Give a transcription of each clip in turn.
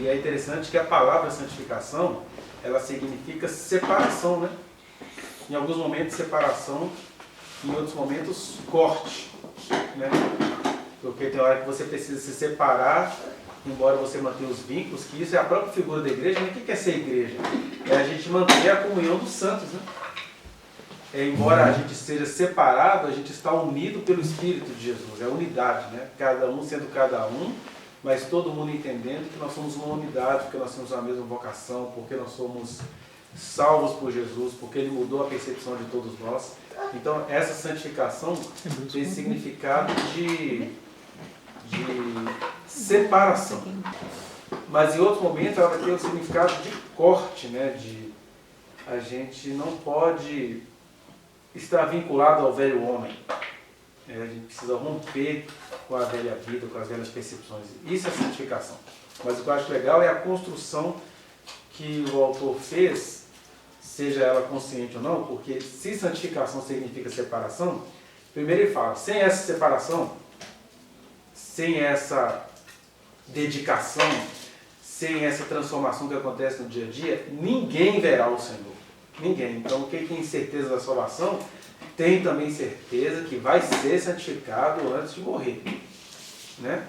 E é interessante que a palavra santificação, ela significa separação, né? Em alguns momentos separação, em outros momentos corte, né? Porque tem hora que você precisa se separar, embora você mantenha os vínculos, que isso é a própria figura da igreja. Mas o que é ser igreja? É a gente manter a comunhão dos santos, né? Embora a gente seja separado, a gente está unido pelo Espírito de Jesus, é unidade, né? Cada um sendo cada um, mas todo mundo entendendo que nós somos uma unidade, porque nós temos a mesma vocação, porque nós somos salvos por Jesus, porque Ele mudou a percepção de todos nós. Então, essa santificação tem significado de separação. Mas em outros momentos ela vai ter o significado de corte, né? A gente não pode estar vinculado ao velho homem. A gente precisa romper com a velha vida, com as velhas percepções. Isso é santificação. Mas o que eu acho legal é a construção que o autor fez, seja ela consciente ou não, porque se santificação significa separação, primeiro ele fala, sem essa separação, sem essa dedicação, sem essa transformação que acontece no dia a dia, ninguém verá o Senhor. Ninguém. Então, quem tem certeza da salvação, tem também certeza que vai ser santificado antes de morrer. Né?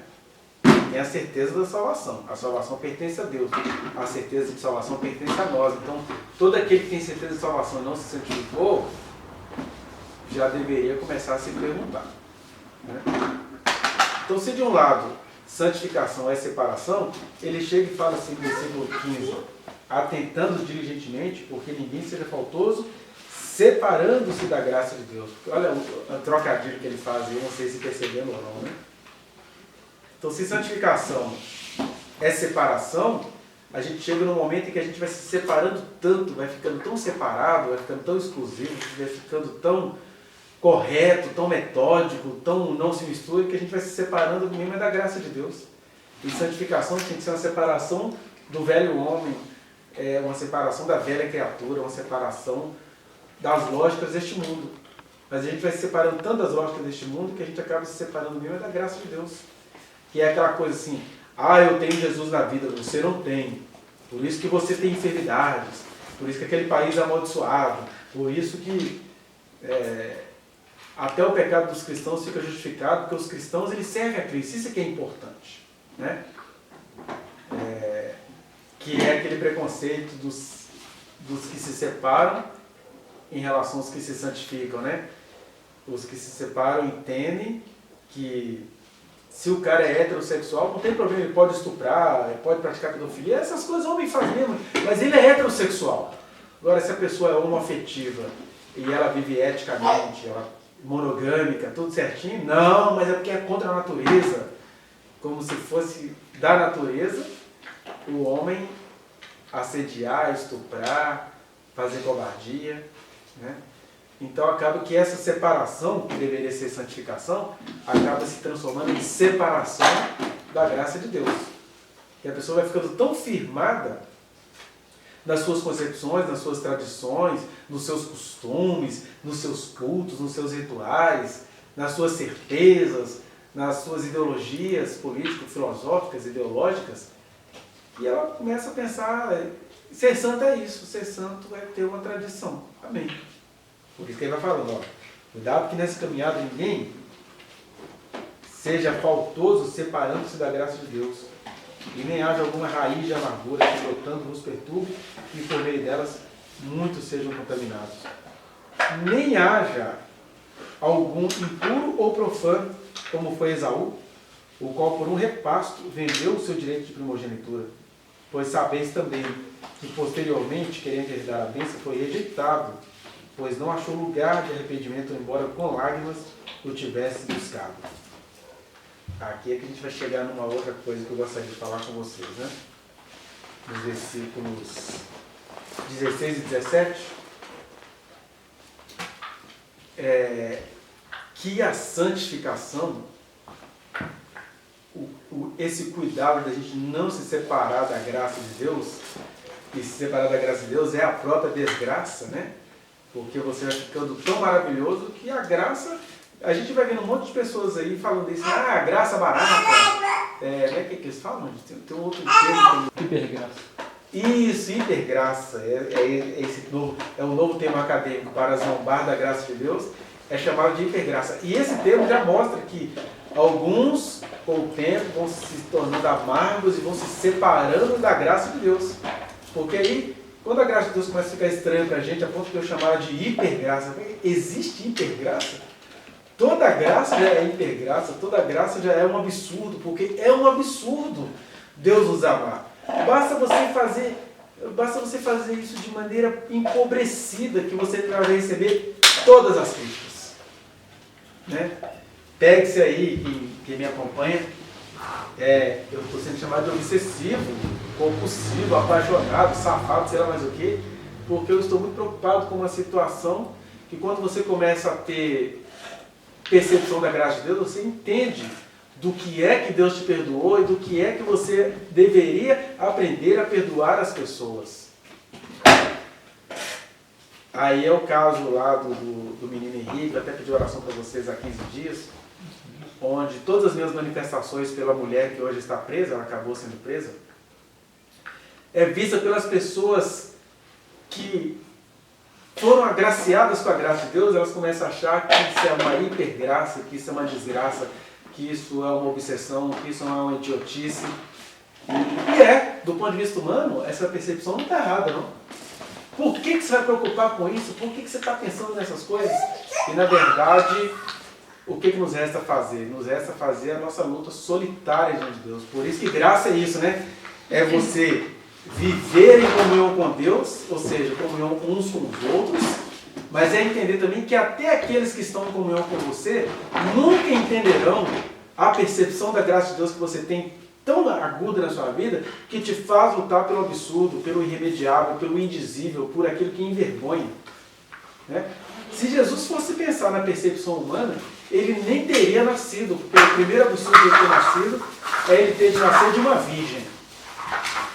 Tem a certeza da salvação. A salvação pertence a Deus. A certeza de salvação pertence a nós. Então, todo aquele que tem certeza de salvação e não se santificou, já deveria começar a se perguntar. Né? Então, se de um lado santificação é separação, ele chega e fala assim no versículo 15, atentando diligentemente, porque ninguém seja faltoso, separando-se da graça de Deus. Olha o trocadilho que ele faz aí, não sei se percebendo ou não, né? Então, se santificação é separação, a gente chega num momento em que a gente vai se separando tanto, vai ficando tão separado, vai ficando tão exclusivo, vai ficando tão correto, tão metódico, tão não se mistura, que a gente vai se separando mesmo da graça de Deus. E santificação tem que ser uma separação do velho homem, uma separação da velha criatura, uma separação das lógicas deste mundo. Mas a gente vai se separando tanto das lógicas deste mundo que a gente acaba se separando mesmo da graça de Deus. Que é aquela coisa assim, eu tenho Jesus na vida, você não tem. Por isso que você tem enfermidades, por isso que aquele país é amaldiçoado, por isso que até o pecado dos cristãos fica justificado, porque os cristãos eles servem a Cristo. Isso é que é importante. Né? Que é aquele preconceito dos que se separam em relação aos que se santificam. Né? Os que se separam entendem que se o cara é heterossexual, não tem problema, ele pode estuprar, ele pode praticar pedofilia, essas coisas o homem faz mesmo, mas ele é heterossexual. Agora, se a pessoa é homoafetiva e ela vive eticamente, ela é monogâmica, tudo certinho, não, mas é porque é contra a natureza. Como se fosse da natureza o homem assediar, estuprar, fazer covardia, né? Então acaba que essa separação, que deveria ser santificação, acaba se transformando em separação da graça de Deus. E a pessoa vai ficando tão firmada nas suas concepções, nas suas tradições, nos seus costumes, nos seus cultos, nos seus rituais, nas suas certezas, nas suas ideologias político-filosóficas, ideológicas, e ela começa a pensar, ser santo é isso, ser santo é ter uma tradição. Amém. Por isso que ele vai falando, cuidado que nessa caminhada ninguém seja faltoso separando-se da graça de Deus, e nem haja alguma raiz de amargura que brotando vos perturbe, e por meio delas muitos sejam contaminados. Nem haja algum impuro ou profano, como foi Esaú, o qual por um repasto vendeu o seu direito de primogenitura. Pois sabeis também que posteriormente, querendo herdar a bênção, foi rejeitado, pois não achou lugar de arrependimento, embora com lágrimas o tivesse buscado. Aqui é que a gente vai chegar numa outra coisa que eu gostaria de falar com vocês, né? Nos versículos 16 e 17. Que a santificação, esse cuidado da gente não se separar da graça de Deus, e se separar da graça de Deus é a própria desgraça, né? Porque você vai ficando tão maravilhoso que a graça A gente vai vendo um monte de pessoas aí falando isso, graça barata. Como é que eles falam? Tem um outro termo. Hipergraça. Isso, hipergraça. É um novo termo acadêmico para zombar da graça de Deus. É chamado de hipergraça. E esse termo já mostra que alguns, com o tempo, vão se tornando amargos e vão se separando da graça de Deus. Porque aí, quando a graça de Deus começa a ficar estranha para a gente, a ponto de eu chamar de hipergraça, existe hipergraça? Toda graça já é hipergraça, toda graça já é um absurdo, porque é um absurdo Deus nos amar. Basta você fazer isso de maneira empobrecida, que você vai receber todas as críticas. Né? Pegue-se aí, que me acompanha, eu estou sendo chamado de obsessivo, compulsivo, apaixonado, safado, sei lá mais o quê, porque eu estou muito preocupado com uma situação que quando você começa a ter percepção da graça de Deus, você entende do que é que Deus te perdoou e do que é que você deveria aprender a perdoar as pessoas. Aí é o caso lá do menino Henrique, eu até pedi oração para vocês há 15 dias, onde todas as minhas manifestações pela mulher que hoje está presa, ela acabou sendo presa, é vista pelas pessoas que foram agraciadas com a graça de Deus, elas começam a achar que isso é uma hipergraça, que isso é uma desgraça, que isso é uma obsessão, que isso é uma idiotice. E do ponto de vista humano, essa percepção não está errada, não. Por que você vai preocupar com isso? Por que você está pensando nessas coisas? E na verdade, o que nos resta fazer? Nos resta fazer a nossa luta solitária diante de Deus. Por isso que graça é isso, né? É você viver em comunhão com Deus, ou seja, comunhão uns com os outros, mas é entender também que até aqueles que estão em comunhão com você nunca entenderão a percepção da graça de Deus que você tem tão aguda na sua vida, que te faz lutar pelo absurdo, pelo irremediável, pelo indizível, por aquilo que envergonha. Né? Se Jesus fosse pensar na percepção humana, ele nem teria nascido, porque o primeiro absurdo de ele ter nascido é ele ter de nascer de uma virgem.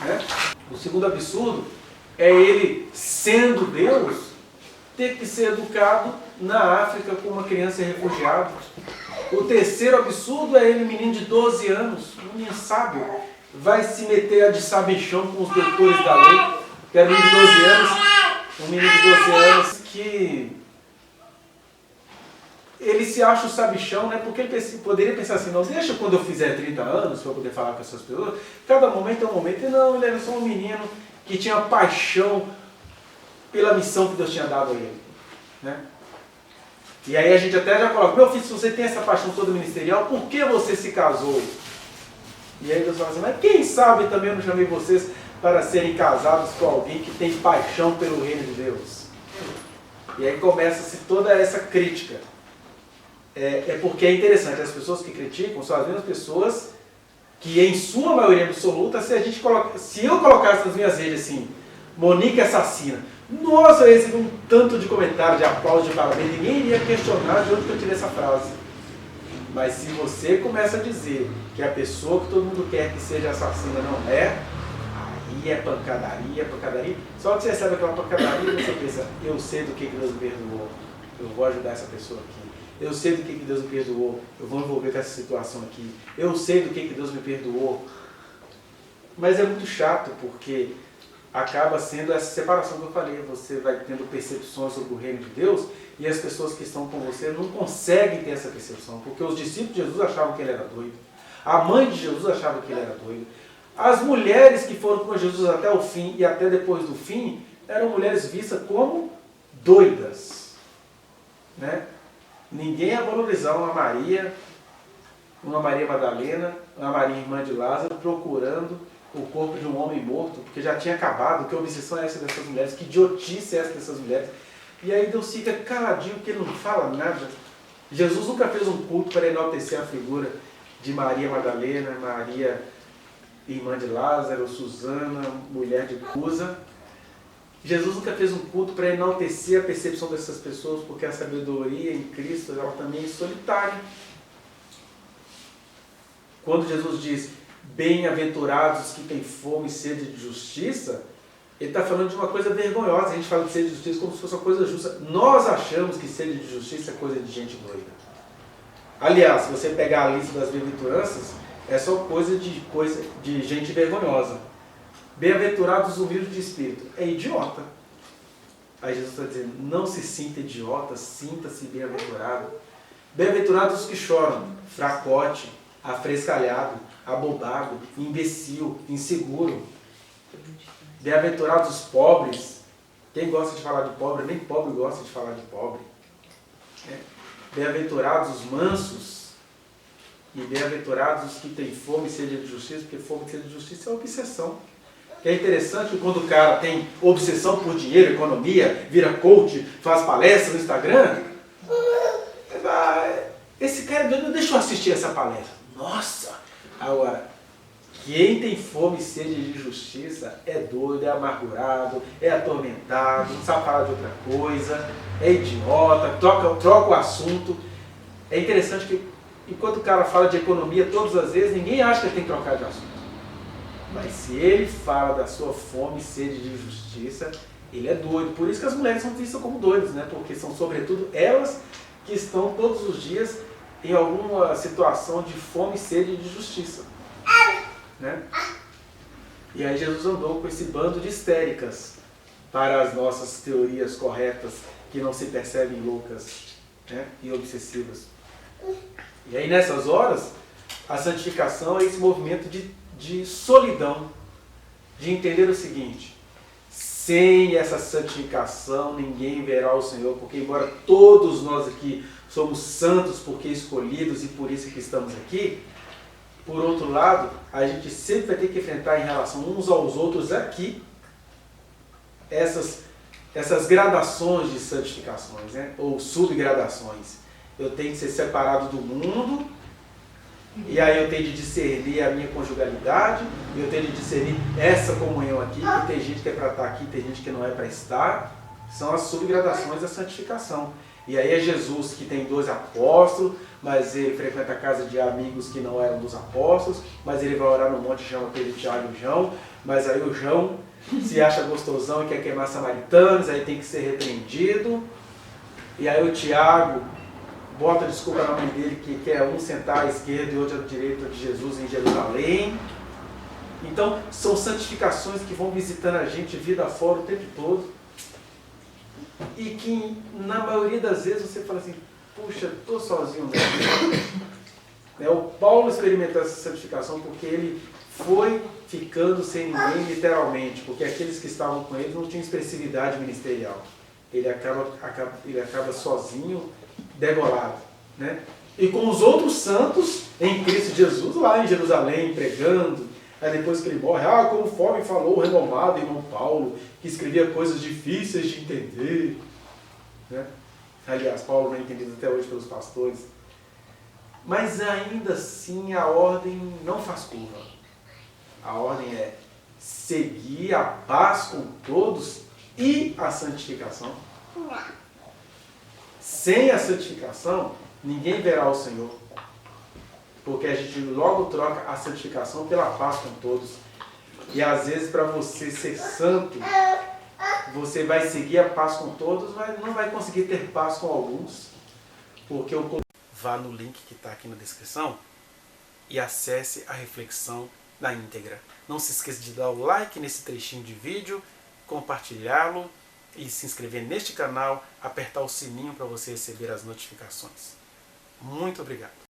Né? O segundo absurdo é ele, sendo Deus, ter que ser educado na África como uma criança refugiada. O terceiro absurdo é ele, menino de 12 anos, um menino sábio, vai se meter de sabichão com os doutores da lei, que era um menino de 12 anos, que ele se acha o sabichão, né? Porque ele poderia pensar assim, não, deixa quando eu fizer 30 anos, para eu poder falar com essas pessoas, cada momento é um momento. E não, ele era só um menino que tinha paixão pela missão que Deus tinha dado a ele. Né? E aí a gente até já coloca, meu filho, se você tem essa paixão toda ministerial, por que você se casou? E aí Deus fala assim, mas quem sabe também eu não chamei vocês para serem casados com alguém que tem paixão pelo reino de Deus. E aí começa-se toda essa crítica. Porque é interessante, as pessoas que criticam são as mesmas pessoas que, em sua maioria absoluta, se eu colocasse nas minhas redes assim, Monique assassina, nossa, eu recebi um tanto de comentário, de aplauso, de parabéns, ninguém iria questionar de onde que eu tirei essa frase. Mas se você começa a dizer que a pessoa que todo mundo quer que seja assassina não é, aí é pancadaria, só que você recebe aquela pancadaria e você pensa, eu sei do que Deus me perdoou, eu vou ajudar essa pessoa aqui. Eu sei do que Deus me perdoou, eu vou envolver com essa situação aqui. Eu sei do que Deus me perdoou. Mas é muito chato, porque acaba sendo essa separação que eu falei. Você vai tendo percepções sobre o reino de Deus e as pessoas que estão com você não conseguem ter essa percepção, porque os discípulos de Jesus achavam que ele era doido. A mãe de Jesus achava que ele era doido. As mulheres que foram com Jesus até o fim e até depois do fim eram mulheres vistas como doidas. Né? Ninguém ia valorizar uma Maria Madalena, uma Maria irmã de Lázaro, procurando o corpo de um homem morto, porque já tinha acabado. Que obsessão é essa dessas mulheres? Que idiotice é essa dessas mulheres? E aí Deus fica caladinho, porque ele não fala nada. Jesus nunca fez um culto para enaltecer a figura de Maria Madalena, Maria irmã de Lázaro, Susana, mulher de Cusa. Jesus nunca fez um culto para enaltecer a percepção dessas pessoas, porque a sabedoria em Cristo ela também é solitária. Quando Jesus diz, bem-aventurados os que têm fome e sede de justiça, ele está falando de uma coisa vergonhosa. A gente fala de sede de justiça como se fosse uma coisa justa. Nós achamos que sede de justiça é coisa de gente doida. Aliás, se você pegar a lista das bem-aventuranças, é só coisa de gente vergonhosa. Bem-aventurados os humildes de espírito. É idiota. Aí Jesus está dizendo, não se sinta idiota, sinta-se bem-aventurado. Bem-aventurados os que choram, fracote, afrescalhado, abobado, imbecil, inseguro. Bem-aventurados os pobres. Quem gosta de falar de pobre, nem pobre gosta de falar de pobre. Bem-aventurados os mansos. E bem-aventurados os que têm fome e sede de justiça, porque fome e sede de justiça é uma obsessão. É interessante que quando o cara tem obsessão por dinheiro, economia, vira coach, faz palestra no Instagram, esse cara, deixa eu assistir essa palestra. Nossa! Agora, quem tem fome e sede de justiça é doido, é amargurado, é atormentado, não sabe falar de outra coisa, é idiota, troca o assunto. É interessante que, enquanto o cara fala de economia todas as vezes, ninguém acha que ele tem que trocar de assunto. Mas se ele fala da sua fome e sede de justiça, ele é doido. Por isso que as mulheres são vistas como doidas, né? Porque são sobretudo elas que estão todos os dias em alguma situação de fome e sede de justiça. Né? E aí Jesus andou com esse bando de histéricas para as nossas teorias corretas, que não se percebem loucas, né? E obsessivas. E aí nessas horas, a santificação é esse movimento de solidão, de entender o seguinte: sem essa santificação ninguém verá o Senhor, porque embora todos nós aqui somos santos porque escolhidos e por isso que estamos aqui, por outro lado, a gente sempre vai ter que enfrentar em relação uns aos outros aqui essas gradações de santificações, né? Ou subgradações. Eu tenho que ser separado do mundo, e aí eu tenho de discernir a minha conjugalidade, eu tenho de discernir essa comunhão aqui, que tem gente que é para estar aqui, tem gente que não é para estar. São as subgradações da santificação. E aí é Jesus que tem 12 apóstolos, mas ele frequenta a casa de amigos que não eram dos apóstolos, mas ele vai orar no monte e chama Pedro, Tiago e João, mas aí o João se acha gostosão e quer queimar samaritanos, aí tem que ser repreendido. E aí o Tiago bota desculpa na mãe dele que quer um sentar à esquerda e outro à direita de Jesus em Jerusalém. Então, são santificações que vão visitando a gente vida fora o tempo todo. E que, na maioria das vezes, você fala assim, puxa, estou sozinho mesmo. O Paulo experimentou essa santificação porque ele foi ficando sem ninguém, literalmente, porque aqueles que estavam com ele não tinham expressividade ministerial. Ele acaba sozinho, degolado, né? E com os outros santos em Cristo Jesus, lá em Jerusalém, pregando. Aí depois que ele morre, conforme falou o renomado irmão Paulo, que escrevia coisas difíceis de entender, né? Aliás, Paulo não é entendido até hoje pelos pastores. Mas ainda assim a ordem não faz curva. A ordem é seguir a paz com todos e a santificação. Sem a santificação, ninguém verá o Senhor. Porque a gente logo troca a santificação pela paz com todos. E às vezes para você ser santo, você vai seguir a paz com todos, mas não vai conseguir ter paz com alguns. Porque vá no link que está aqui na descrição e acesse a reflexão na íntegra. Não se esqueça de dar o like nesse trechinho de vídeo, compartilhá-lo e se inscrever neste canal, apertar o sininho para você receber as notificações. Muito obrigado.